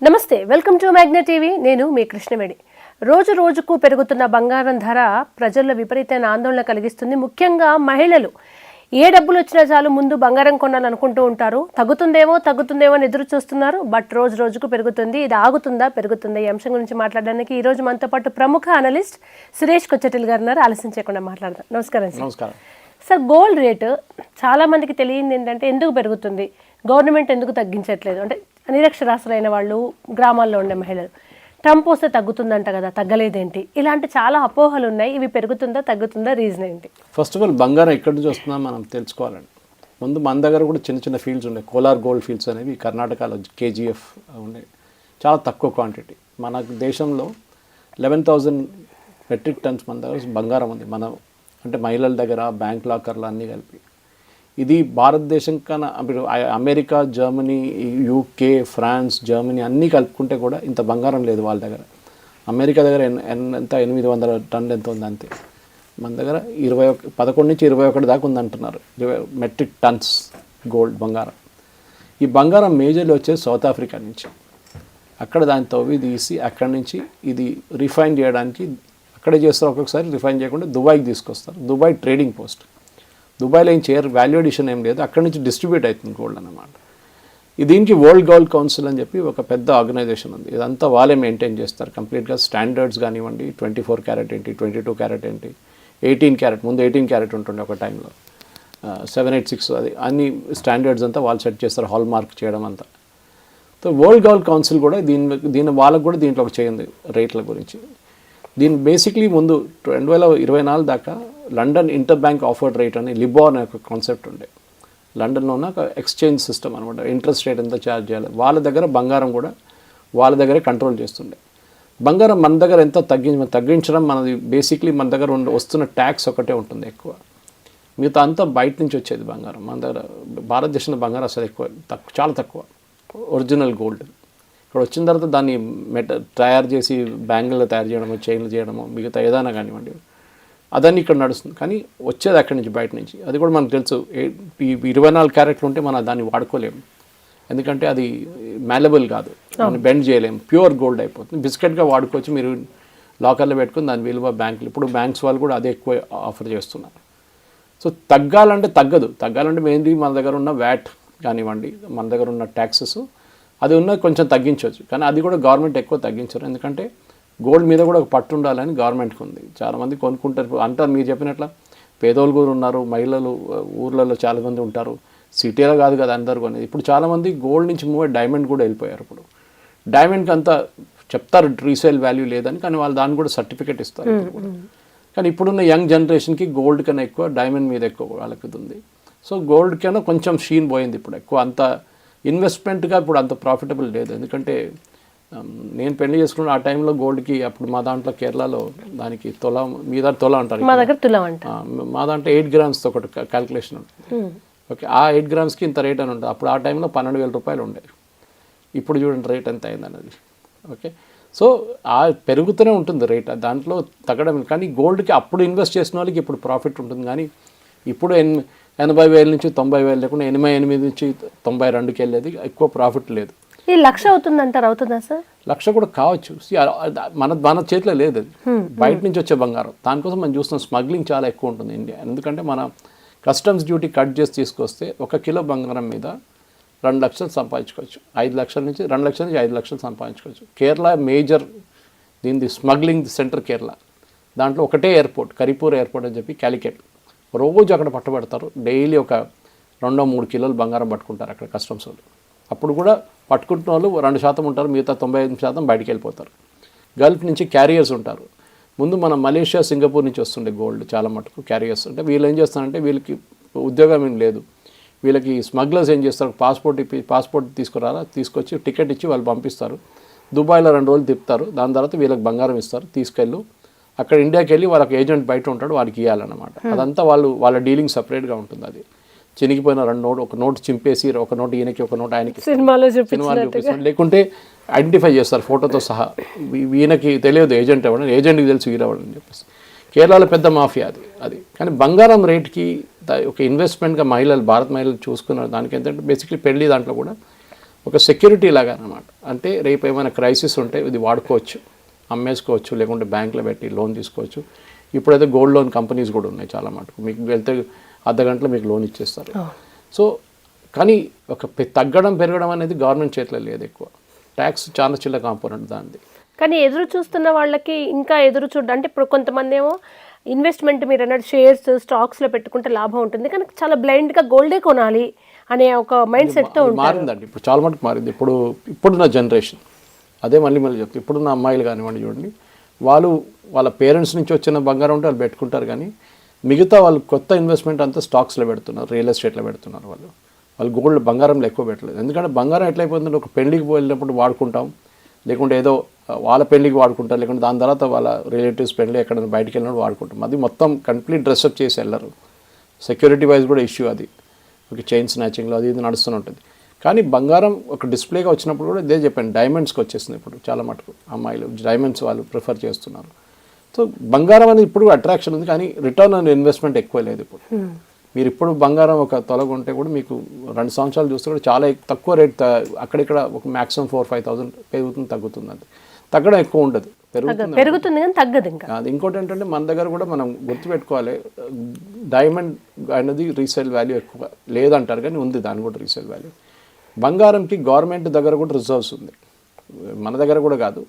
నమస్తే, welcome to magnet TV. నేను మీ కృష్ణవేణి. రోజు రోజుకు పెరుగుతున్న బంగారం ధర ప్రజల్లో విపరీతమైన ఆందోళన కలిగిస్తుంది. ముఖ్యంగా మహిళలు ఏ డబ్బులు వచ్చినా చాలు ముందు బంగారం కొనాలనుకుంటూ ఉంటారు. తగ్గుతుందేమో అని ఎదురు చూస్తున్నారు. బట్ రోజు రోజుకు పెరుగుతుంది. ఇది ఆగుతుందా పెరుగుతుందా? ఈ అంశం గురించి మాట్లాడడానికి ఈ రోజు మనతో పాటు ప్రముఖ అనలిస్ట్ సురేష్ కొచ్చటిల్ గారు ఉన్నారు. ఆలస్యం చేయకుండా మాట్లాడదాం. నమస్కారం సార్. నమస్కారం సార్, గోల్డ్ రేటు చాలా మందికి తెలియంది ఏంటంటే ఎందుకు పెరుగుతుంది, గవర్నమెంట్ ఎందుకు తగ్గించట్లేదు అంటే నిరక్షరాస్యులైన వాళ్ళు, గ్రామాల్లో ఉండే మహిళలు ట్రంప్ వస్తే తగ్గుతుందంట కదా, తగ్గలేదేంటి, ఇలాంటి చాలా అపోహలు ఉన్నాయి. ఇవి పెరుగుతుందా తగ్గుతుందా, రీజన్ ఏంటి? ఫస్ట్ ఆఫ్ ఆల్ బంగారం ఎక్కడి నుంచి వస్తుందో మనం తెలుసుకోవాలండి. ముందు మన దగ్గర కూడా చిన్న చిన్న ఫీల్డ్స్ ఉన్నాయి. కోలార్ గోల్డ్ ఫీల్డ్స్ అనేవి కర్ణాటకలో కేజీఎఫ్ ఉన్నాయి. చాలా తక్కువ క్వాంటిటీ. మన దేశంలో 11,000 మెట్రిక్ టన్స్ మన దగ్గర బంగారం ఉంది. మనం అంటే మహిళల దగ్గర బ్యాంక్ లాకర్లు అన్నీ కలిపి. ఇది భారతదేశం కన్నా America, Germany, UK, France, Germany అన్నీ కలుపుకుంటే కూడా ఇంత బంగారం లేదు వాళ్ళ దగ్గర. అమెరికా దగ్గర ఎంత 800 టన్నులు ఎంత ఉంది అంతే. మన దగ్గర 11 నుంచి 21 దాకా ఉందంటున్నారు, 20 మెట్రిక్ టన్స్ గోల్డ్ బంగారం. ఈ బంగారం మేజర్లీ వచ్చేది సౌత్ ఆఫ్రికా నుంచి. అక్కడ దాన్ని తవ్వి తీసి అక్కడి నుంచి ఇది రిఫైన్ చేయడానికి అక్కడే చేస్తారు. ఒక్కొక్కసారి రిఫైన్ చేయకుండా దుబాయ్కి తీసుకొస్తారు. Dubai trading post. దుబాయ్లో ఏం చేయరు, వాల్యూ అడిషన్ ఏం లేదు. అక్కడి నుంచి డిస్ట్రిబ్యూట్ అవుతుంది గోల్డ్ అన్నమాట. దీనికి వరల్డ్ గోల్డ్ కౌన్సిల్ అని చెప్పి ఒక పెద్ద ఆర్గనైజేషన్ ఉంది. ఇదంతా వాళ్ళే మెయింటైన్ చేస్తారు కంప్లీట్గా. స్టాండర్డ్స్ కానివ్వండి, 24 క్యారెట్ ఏంటి, 22 క్యారెట్ ఏంటి, 18 క్యారెట్, ముందు 18 క్యారెట్ ఉంటుండే ఒక టైంలో, 786, అది అన్ని స్టాండర్డ్స్ అంతా వాళ్ళు సెట్ చేస్తారు, హాల్ మార్క్ చేయడం అంతా. సో వరల్డ్ గోల్డ్ కౌన్సిల్ కూడా దీని వాళ్ళకు కూడా దీంట్లో ఒక చేయండి రేట్ల గురించి. దీని బేసిక్లీ ముందు 2024 దాకా London inter bank offered rate అని లిబో అనే ఒక కాన్సెప్ట్ ఉండే. లండన్లో ఉన్న ఒక ఎక్స్చేంజ్ సిస్టమ్ అనమాట. ఇంట్రెస్ట్ రేట్ ఎంత ఛార్జ్ చేయాలి, వాళ్ళ దగ్గర బంగారం కూడా వాళ్ళ దగ్గరే కంట్రోల్ చేస్తుండే. బంగారం మన దగ్గర ఎంత తగ్గించడం మనది బేసిక్లీ మన దగ్గర వస్తున్న ట్యాక్స్ ఒకటే ఉంటుంది ఎక్కువ. మిగతా అంతా బయట నుంచి వచ్చేది బంగారం. మన దగ్గర భారతదేశంలో బంగారం అసలు చాలా తక్కువ ఒరిజినల్ గోల్డ్. ఇక్కడ వచ్చిన తర్వాత దాన్ని తయారు చేసి బ్యాంగిల్లో తయారు చేయడము, చైన్లు చేయడము, మిగతా ఏదైనా కానివ్వండి, అదన్నీ ఇక్కడ నడుస్తుంది. కానీ వచ్చేది అక్కడి నుంచి, బయట నుంచి. అది కూడా మనకు తెలుసు, 24 క్యారెట్లు ఉంటే మనం దాన్ని వాడుకోలేము. ఎందుకంటే అది మ్యాలబుల్ కాదు, బెండ్ చేయలేము, ప్యూర్ గోల్డ్ అయిపోతుంది. బిస్కెట్గా వాడుకోవచ్చు, మీరు లాకర్లో పెట్టుకుని దాని విలువ బ్యాంకులు. ఇప్పుడు బ్యాంక్స్ వాళ్ళు కూడా అదే ఎక్కువ ఆఫర్ చేస్తున్నారు. సో తగ్గాలంటే మెయిన్లీ మన దగ్గర ఉన్న వ్యాట్ కానివ్వండి, మన దగ్గర ఉన్న ట్యాక్సెస్ అది ఉన్నది కొంచెం తగ్గించవచ్చు. కానీ అది కూడా గవర్నమెంట్ ఎక్కువ తగ్గించరు. ఎందుకంటే గోల్డ్ మీద కూడా ఒక పట్టు ఉండాలని గవర్నమెంట్కి ఉంది. చాలామంది కొనుక్కుంటారు అంటారు, మీరు చెప్పినట్ల పేదోళ్ళు కూడా ఉన్నారు, మహిళలు ఊర్లలో చాలామంది ఉంటారు. సిటీలో కాదు కదా అందరు కొనేది. ఇప్పుడు చాలామంది గోల్డ్ నుంచి మూవ్ డైమండ్ కూడా వెళ్ళిపోయారు. ఇప్పుడు డైమండ్కి అంతా చెప్తారు రీసేల్ వాల్యూ లేదని, కానీ వాళ్ళు దాన్ని కూడా సర్టిఫికేట్ ఇస్తారు. కానీ ఇప్పుడున్న యంగ్ జనరేషన్కి గోల్డ్ కన్నా ఎక్కువ డైమండ్ మీద ఎక్కువ వాళ్ళకి ఉంది. సో గోల్డ్ కన్నా కొంచెం షీన్ పోయింది. ఇప్పుడు ఎక్కువ అంత ఇన్వెస్ట్మెంట్గా ఇప్పుడు అంత ప్రాఫిటబుల్ లేదు. ఎందుకంటే నేను పెళ్లి చేసుకున్న ఆ టైంలో గోల్డ్కి అప్పుడు మా దాంట్లో కేరళలో దానికి మీ దాంట్లో తొల అంటారు, మా దాంట్లో 8 గ్రామ్స్తో ఒకటి క్యాల్కులేషన్ ఉంటుంది. ఓకే, ఆ 8 గ్రామ్స్కి ఇంత రేట్ అని ఉంటుంది. అప్పుడు ఆ టైంలో 12,000 రూపాయలు ఉండే. ఇప్పుడు చూడండి రేట్ ఎంత అయిందన్నది. ఓకే, సో పెరుగుతూనే ఉంటుంది రేట్, దాంట్లో తగ్గడం. కానీ గోల్డ్కి అప్పుడు ఇన్వెస్ట్ చేసిన వాళ్ళకి ఇప్పుడు ప్రాఫిట్ ఉంటుంది. కానీ ఇప్పుడు 80,000 నుంచి 90,000 లేకుండా 88 నుంచి 92కి వెళ్ళేది, ఎక్కువ ప్రాఫిట్ లేదు. ఈ 1,00,000 అవుతుందంటారు, అవుతుందా సార్? 1,00,000 కూడా కావచ్చు. మన చేతిలో లేదు అది, బయట నుంచి వచ్చే బంగారం. దానికోసం మనం చూస్తున్నాం స్మగ్లింగ్ చాలా ఎక్కువ ఉంటుంది ఇండియా. ఎందుకంటే మన కస్టమ్స్ డ్యూటీ కట్ చేసి తీసుకొస్తే 1 కిలో బంగారం మీద 2 లక్షలు సంపాదించుకోవచ్చు. 5 లక్షల నుంచి 2 లక్షల నుంచి 5 లక్షలు సంపాదించుకోవచ్చు. కేరళ మేజర్ దీనిది స్మగ్లింగ్ సెంటర్ కేరళ. దాంట్లో ఒకటే ఎయిర్పోర్ట్, కరిపూర్ ఎయిర్పోర్ట్ అని చెప్పి క్యాలికెట్. రోజు అక్కడ పట్టబడతారు. డైలీ ఒక 2-3 కిలోలు బంగారం పట్టుకుంటారు అక్కడ కస్టమ్స్ వాళ్ళు. అప్పుడు కూడా పట్టుకుంటున్న వాళ్ళు 2% ఉంటారు, మిగతా 95% బయటికి వెళ్ళిపోతారు. గల్ఫ్ నుంచి క్యారియర్స్ ఉంటారు. ముందు మన మలేషియా, సింగపూర్ నుంచి వస్తుండే గోల్డ్ చాలా మటుకు క్యారియర్స్. అంటే వీళ్ళు ఏం చేస్తారంటే వీళ్ళకి ఉద్యోగం ఏం లేదు, వీళ్ళకి స్మగ్లర్స్ ఏం చేస్తారు, పాస్పోర్ట్ తీసుకొచ్చి టికెట్ ఇచ్చి వాళ్ళు పంపిస్తారు. దుబాయ్లో 2 రోజులు తిప్పుతారు. దాని తర్వాత వీళ్ళకి బంగారం ఇస్తారు, తీసుకెళ్ళు అక్కడ ఇండియాకి వెళ్ళి వాళ్ళకి ఏజెంట్ బయట ఉంటాడు, వాడికి ఇవ్వాలన్నమాట. అదంతా వాళ్ళ డీలింగ్ సపరేట్గా ఉంటుంది. అది చినిగిపోయిన 2 నోట్, ఒక నోట్ చింపేసి ఒక నోట్ ఈయనకి, ఒక నోట్ ఆయనకి, సినిమాలో చూపిస్తారు. లేకుంటే ఐడెంటిఫై చేస్తారు ఫోటోతో సహా. ఈయనకి తెలియదు ఏజెంట్ ఎవడని, ఏజెంట్కి తెలుసు వీరవడని చెప్పేసి. కేరళలో పెద్ద మాఫియా అది. కానీ బంగారం రేట్కి ఒక ఇన్వెస్ట్మెంట్గా భారత మహిళలు చూసుకున్నారు. దానికి ఏంటంటే బేసిక్లీ పెళ్లి దాంట్లో కూడా ఒక సెక్యూరిటీ లాగా అనమాట. అంటే రేపు ఏమైనా క్రైసిస్ ఉంటే ఇది వాడుకోవచ్చు, అమ్మేసుకోవచ్చు, లేకుంటే బ్యాంకులో పెట్టి లోన్ తీసుకోవచ్చు. ఇప్పుడైతే గోల్డ్ లోన్ కంపెనీస్ కూడా ఉన్నాయి చాలా మటుకు. మీకు వెళ్తే అర్ధ గంటలో మీకు లోన్ ఇచ్చేస్తారు. సో కానీ ఒక తగ్గడం పెరగడం అనేది గవర్నమెంట్ చేతిలో లేదు. ఎక్కువ ట్యాక్స్ చాలా చిన్న కాంపోనెంట్ దానిది. కానీ ఎదురు చూస్తున్న వాళ్ళకి ఇంకా ఎదురు చూడ అంటే ఇప్పుడు కొంతమంది ఏమో ఇన్వెస్ట్మెంట్ మీరు అన్నట్టు షేర్స్ స్టాక్స్లో పెట్టుకుంటే లాభం ఉంటుంది, కానీ చాలా బ్లైండ్గా గోల్డే కొనాలి అనే ఒక మైండ్ సెట్తో ఉంటారు. మారిందండి ఇప్పుడు, చాలా మటుకు మారింది. ఇప్పుడున్న జనరేషన్ అదే మళ్ళీ చెప్తాను. ఇప్పుడున్న అమ్మాయిలు కానివ్వండి చూడండి, వాళ్ళ పేరెంట్స్ నుంచి వచ్చిన బంగారం ఉంటే వాళ్ళు పెట్టుకుంటారు, కానీ మిగతా వాళ్ళు కొత్త ఇన్వెస్ట్మెంట్ అంతా స్టాక్స్లో పెడుతున్నారు, రియల్ ఎస్టేట్లో పెడుతున్నారు. వాళ్ళు గోల్డ్ బంగారంలో ఎక్కువ పెట్టలేదు. ఎందుకంటే బంగారం ఎట్లయిపోతుందంటే ఒక పెళ్లికి వెళ్ళినప్పుడు వాడుకుంటాం, లేకుంటే ఏదో వాళ్ళ పెళ్లికి వాడుకుంటారు, లేకుంటే దాని తర్వాత వాళ్ళ రిలేటివ్స్ పెళ్లి ఎక్కడైనా బయటికి వెళ్ళినప్పుడు వాడుకుంటాం. అది మొత్తం కంప్లీట్ డ్రెస్అప్ చేసి వెళ్ళరు. సెక్యూరిటీ వైజ్ కూడా ఇష్యూ అది. ఒక చైన్ స్నాచింగ్లో అది ఇది నడుస్తూనే ఉంటుంది. కానీ బంగారం ఒక డిస్ప్లేగా వచ్చినప్పుడు కూడా ఇదే చెప్పాను, డైమండ్స్కి వచ్చేస్తుంది ఇప్పుడు చాలా మటుకు. అమ్మాయిలు డైమండ్స్ వాళ్ళు ప్రిఫర్ చేస్తున్నారు. సో బంగారం అనేది ఇప్పుడు అట్రాక్షన్ ఉంది, కానీ రిటర్న్ ఆన్ ఇన్వెస్ట్మెంట్ ఎక్కువ లేదు ఇప్పుడు. మీరు ఇప్పుడు బంగారం ఒక తొలగుంటే కూడా మీకు 2 సంవత్సరాలు చూస్తే కూడా చాలా తక్కువ రేట్, అక్కడిక్కడ ఒక మ్యాక్సిమం 4-5,000 పెరుగుతుంది, తగ్గుతుంది. అది తగ్గడం ఎక్కువ ఉండదు, పెరుగుతుంది కానీ తగ్గదు. ఇంకా అది ఇంకోటి ఏంటంటే మన దగ్గర కూడా మనం గుర్తుపెట్టుకోవాలి, డైమండ్ అనేది రీసేల్ వాల్యూ ఎక్కువ లేదంటారు, కానీ ఉంది దాని కూడా రీసేల్ వాల్యూ. బంగారంకి గవర్నమెంట్ దగ్గర కూడా రిజర్వ్స్ ఉంది, మన దగ్గర కూడా కాదు,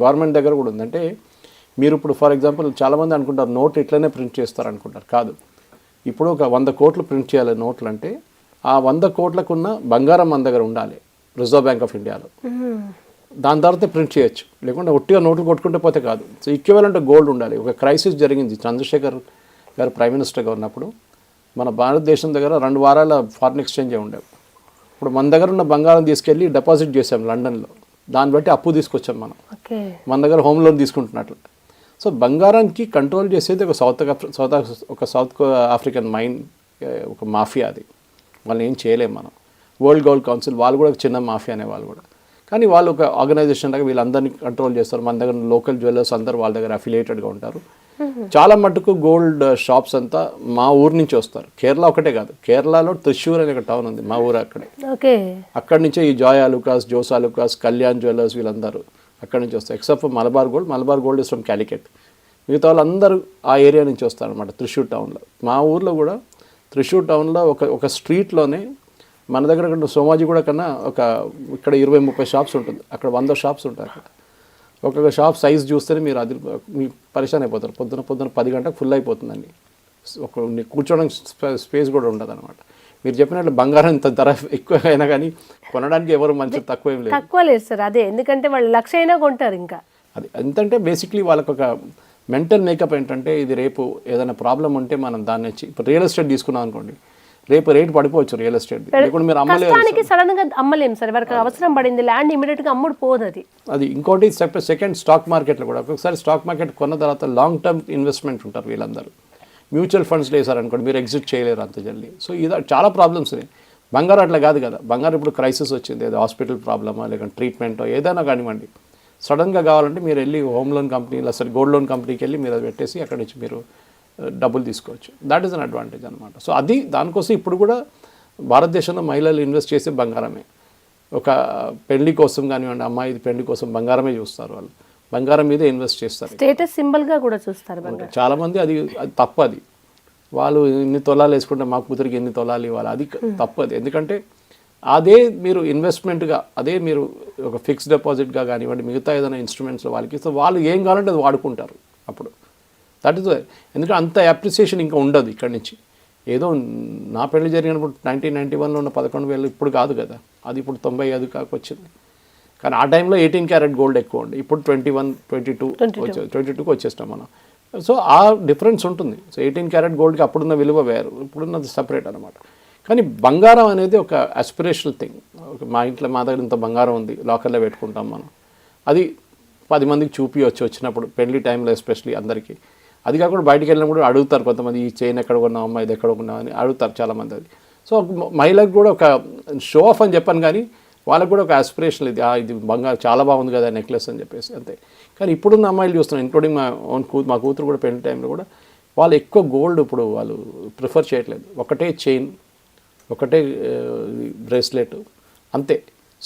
గవర్నమెంట్ దగ్గర కూడా ఉంది. అంటే మీరు ఇప్పుడు ఫర్ ఎగ్జాంపుల్ చాలామంది అనుకుంటారు నోట్ ఇట్లనే ప్రింట్ చేస్తారు అనుకుంటారు. కాదు, ఇప్పుడు ఒక 100 కోట్లు ప్రింట్ చేయాలి నోట్లు అంటే ఆ 100 కోట్లకున్న బంగారం మన దగ్గర ఉండాలి రిజర్వ్ బ్యాంక్ ఆఫ్ ఇండియాలో. దాని తర్వాత ప్రింట్ చేయొచ్చు, లేకుంటే ఒట్టిగా నోట్లు కొట్టుకుంటే పోతే కాదు. సో ఈక్వివలెంట్ గోల్డ్ ఉండాలి. ఒక క్రైసిస్ జరిగింది, చంద్రశేఖర్ గారు ప్రైమ్ మినిస్టర్గా ఉన్నప్పుడు మన భారతదేశం దగ్గర 2 వారాల ఫారిన్ ఎక్స్చేంజ్ ఉండేవి. ఇప్పుడు మన దగ్గర ఉన్న బంగారం తీసుకెళ్ళి డిపాజిట్ చేసాం లండన్లో, దాన్ని బట్టి అప్పు తీసుకొచ్చాం మనం. మన దగ్గర హోమ్ లోన్ తీసుకుంటున్నట్లు. సో బంగారానికి కంట్రోల్ చేసేది ఒక సౌత్ ఆఫ్రికన్ మైన్, ఒక మాఫియా. అది వాళ్ళని ఏం చేయలేము మనం. వరల్డ్ గోల్డ్ కౌన్సిల్ వాళ్ళు కూడా చిన్న మాఫియా అనే వాళ్ళు కూడా, కానీ వాళ్ళు ఒక ఆర్గనైజేషన్ లాగా వీళ్ళందరినీ కంట్రోల్ చేస్తారు. మన దగ్గర లోకల్ జ్యువెలర్స్ అందరూ వాళ్ళ దగ్గర అఫిలియేటెడ్గా ఉంటారు. చాలా మటుకు గోల్డ్ షాప్స్ అంతా మా ఊరు నుంచి వస్తారు. కేరళ ఒకటే కాదు, కేరళలో త్రిశూర్ అనే ఒక టౌన్ ఉంది, మా ఊరు అక్కడే. అక్కడి నుంచే ఈ Joy Alukkas, Jose Alukkas, Kalyan jewellers వీళ్ళందరూ అక్కడి నుంచి వస్తారు. Except for Malabar gold is from Calicut. మిగతా వాళ్ళందరూ ఆ ఏరియా నుంచి వస్తారనమాట, త్రిశూర్ టౌన్లో. మా ఊర్లో కూడా త్రిశూర్ టౌన్లో ఒక స్ట్రీట్లోనే మన దగ్గర సోమాజిగూడ కన్నా ఇక్కడ 20-30 షాప్స్ ఉంటుంది, అక్కడ 100 షాప్స్ ఉంటాయి. అక్కడ ఒక్కొక్క షాప్ సైజ్ చూస్తేనే మీరు అది మీకు పరిశాన్ అయిపోతారు. పొద్దున 10 గంటలకు ఫుల్ అయిపోతుందండి. కూర్చోడానికి స్పేస్ కూడా ఉండదు అనమాట. మీరు చెప్పినట్లు బంగారం ఇంత ధర ఎక్కువ అయినా కానీ కొనడానికి ఎవరు మంచి తక్కువ లేదు సార్. అదే ఎందుకంటే వాళ్ళు 1,00,000 అయినా కొంటారు. ఇంకా అది ఎంతంటే బేసిక్లీ వాళ్ళకు ఒక మెంటల్ మేకప్ ఏంటంటే ఇది రేపు ఏదైనా ప్రాబ్లం ఉంటే మనం దాన్ని ఇప్పుడు రియల్ ఎస్టేట్ తీసుకున్నాం అనుకోండి, రేపు రేటు పడిపోవచ్చు రియల్ ఎస్టేట్. లేకుంటే మీరు అమ్మలేరు, సడన్ గా అమ్మలేము సార్. ఎవరికి అవసరం పడింది ల్యాండ్ ఇమీడియట్ గా అమ్ముడు పోదు. అది ఇంకోటి సెకండ్ స్టాక్ మార్కెట్లో కూడా ఒక్కొక్కసారి స్టాక్ మార్కెట్ కొన్న తర్వాత లాంగ్ టర్మ్ ఇన్వెస్ట్మెంట్ ఉంటారు వీళ్ళందరూ. మ్యూచువల్ ఫండ్స్లో వేసారనుకోండి, మీరు ఎగ్జిట్ చేయలేరు అంత జల్దీ. సో ఇది చాలా ప్రాబ్లమ్స్ ఉన్నాయి. బంగారం అట్లా కాదు కదా. బంగారం ఇప్పుడు క్రైసిస్ వచ్చింది, ఏదో హాస్పిటల్ ప్రాబ్లమా లేకుంటే ట్రీట్మెంటో ఏదైనా కానివ్వండి, సడన్గా కావాలంటే మీరు వెళ్ళి హోమ్ లోన్ కంపెనీలో అసలు గోల్డ్ లోన్ కంపెనీకి వెళ్ళి మీరు అది పెట్టేసి అక్కడి నుంచి మీరు డబ్బులు తీసుకోవచ్చు. దాట్ ఈస్ అన్ అడ్వాంటేజ్ అనమాట. సో అది దానికోసం ఇప్పుడు కూడా భారతదేశంలో మహిళలు ఇన్వెస్ట్ చేసే బంగారమే. ఒక పెళ్లి కోసం కానివ్వండి, అమ్మాయి పెళ్లి కోసం బంగారమే చూస్తారు. వాళ్ళు బంగారం మీదే ఇన్వెస్ట్ చేస్తారు. స్టేటస్ సింబల్గా కూడా చూస్తారు చాలామంది. అది తప్పు. అది వాళ్ళు ఇన్ని తొలాలు వేసుకుంటే మా కూతురికి ఎన్ని తొలాలు ఇవ్వాలి, అది తప్పదు. ఎందుకంటే అదే మీరు ఇన్వెస్ట్మెంట్గా, అదే మీరు ఒక ఫిక్స్డ్ డిపాజిట్గా కానివ్వండి, మిగతా ఏదైనా ఇన్స్ట్రుమెంట్స్లో వాళ్ళకి ఇస్తే వాళ్ళు ఏం కావాలంటే అది వాడుకుంటారు అప్పుడు. దట్ ఈస్ ఎందుకంటే అంత అప్రిసియేషన్ ఇంకా ఉండదు ఇక్కడి నుంచి. ఏదో నా పెళ్లి జరిగినప్పుడు 1991లో ఉన్న 11,000 ఇప్పుడు కాదు కదా, అది ఇప్పుడు 95 కాకొచ్చింది. కానీ ఆ టైంలో 18 క్యారెట్ గోల్డ్ ఎక్కువ ఉండే, ఇప్పుడు 21, 22కి వచ్చేస్తాం మనం. సో ఆ డిఫరెన్స్ ఉంటుంది. సో 18 క్యారెట్ గోల్డ్కి అప్పుడున్న విలువ వేరు, ఇప్పుడున్నది సపరేట్ అనమాట. కానీ బంగారం అనేది ఒక అస్పిరేషనల్ థింగ్. మా దగ్గర ఇంత బంగారం ఉంది, లాకర్లో పెట్టుకుంటాం మనం. అది 10 మందికి చూపించవచ్చు వచ్చినప్పుడు, పెళ్లి టైంలో ఎస్పెషలీ అందరికీ. అది కాకుండా బయటికి వెళ్ళినప్పుడు అడుగుతారు కొంతమంది, ఈ చైన్ ఎక్కడ కొన్నావు అమ్మా, ఇది ఎక్కడ కొన్నావు అని అడుగుతారు చాలామంది. అది సో మహిళలకు కూడా ఒక షో ఆఫ్ అని చెప్పాను, కానీ వాళ్ళకు కూడా ఒక ఆస్పిరేషన్ ఇది బంగారం చాలా బాగుంది కదా నెక్లెస్ అని చెప్పేసి అంతే. కానీ ఇప్పుడున్న అమ్మాయిలు చూస్తున్నాం, ఇంక్లూడింగ్ మా కూతురు కూడా పెళ్లి టైంలో కూడా వాళ్ళు ఎక్కువ గోల్డ్ ఇప్పుడు వాళ్ళు ప్రిఫర్ చేయట్లేదు. ఒకటే చైన్, ఒకటే బ్రేస్లెట్ అంతే.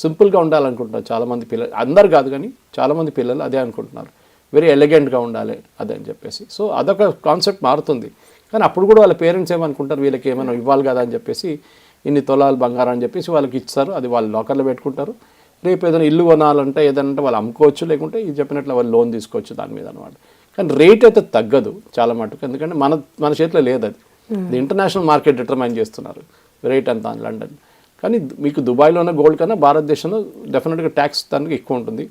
సింపుల్గా ఉండాలనుకుంటున్నారు చాలామంది పిల్లలు, అందరు కాదు కానీ చాలామంది పిల్లలు అదే అనుకుంటున్నారు, వెరీ ఎలిగెంట్గా ఉండాలి అదే అని చెప్పేసి. సో అదొక కాన్సెప్ట్ మారుతుంది. కానీ అప్పుడు కూడా వాళ్ళ పేరెంట్స్ ఏమనుకుంటారు, వీళ్ళకి ఏమైనా ఇవ్వాలి కదా అని చెప్పేసి ఇన్ని తొలాలు బంగారం అని చెప్పేసి వాళ్ళకి ఇస్తారు, అది వాళ్ళు లాకర్లో పెట్టుకుంటారు. రేపు ఏదైనా ఇల్లు కొనాలంటే ఏదంటే వాళ్ళు అమ్ముకోవచ్చు, లేకుంటే ఇది చెప్పినట్లు వాళ్ళు లోన్ తీసుకోవచ్చు దాని మీద అనమాట. కానీ రేట్ అయితే తగ్గదు చాలా మటుకు, ఎందుకంటే మన చేతిలో లేదు అది. ఇది ఇంటర్నేషనల్ మార్కెట్ డిటర్మైన్ చేస్తున్నారు రేట్ అంతా లండన్. కానీ మీకు దుబాయ్లోనే గోల్డ్ కన్నా భారతదేశంలో డెఫినెట్గా ట్యాక్స్ దానికి ఎక్కువ ఉంటుంది,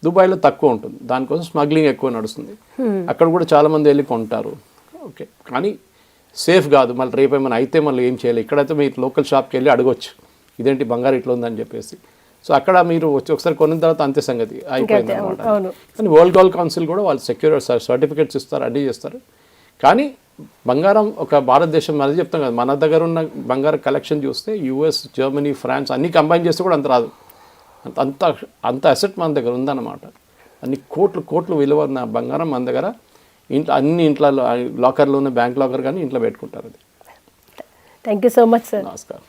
దుబాయ్లో తక్కువ ఉంటుంది. దానికోసం స్మగ్లింగ్ ఎక్కువ నడుస్తుంది. అక్కడ కూడా చాలామంది వెళ్ళి కొంటారు. ఓకే, కానీ సేఫ్ కాదు. మళ్ళీ రేపు ఏమైనా అయితే మళ్ళీ ఏం చేయాలి. ఇక్కడైతే మీరు లోకల్ షాప్కి వెళ్ళి అడగొచ్చు, ఇదేంటి బంగారు ఇట్లా ఉందని చెప్పేసి. సో అక్కడ మీరు ఒకసారి కొన్న తర్వాత అంతే సంగతి అయిపోయింది అనమాట. కానీ వరల్డ్ గోల్డ్ కౌన్సిల్ కూడా వాళ్ళు సెక్యూర్ సర్టిఫికేట్స్ ఇస్తారు, అన్నీ చేస్తారు. కానీ బంగారం ఒక భారతదేశం అది చెప్తాం కదా, మన దగ్గర ఉన్న బంగారం కలెక్షన్ చూస్తే యుఎస్, జర్మనీ, ఫ్రాన్స్ అన్నీ కంబైన్ చేస్తే కూడా అంత రాదు. అంత అసెట్ మన దగ్గర ఉందన్నమాట. అన్ని కోట్లు విలువ ఉన్న బంగారం మన దగ్గర అన్ని ఇంట్లో లాకర్లోనే, బ్యాంక్ లాకర్ కానీ ఇంట్లో పెట్టుకుంటారు. అది thank you so much sir. నమస్కారం.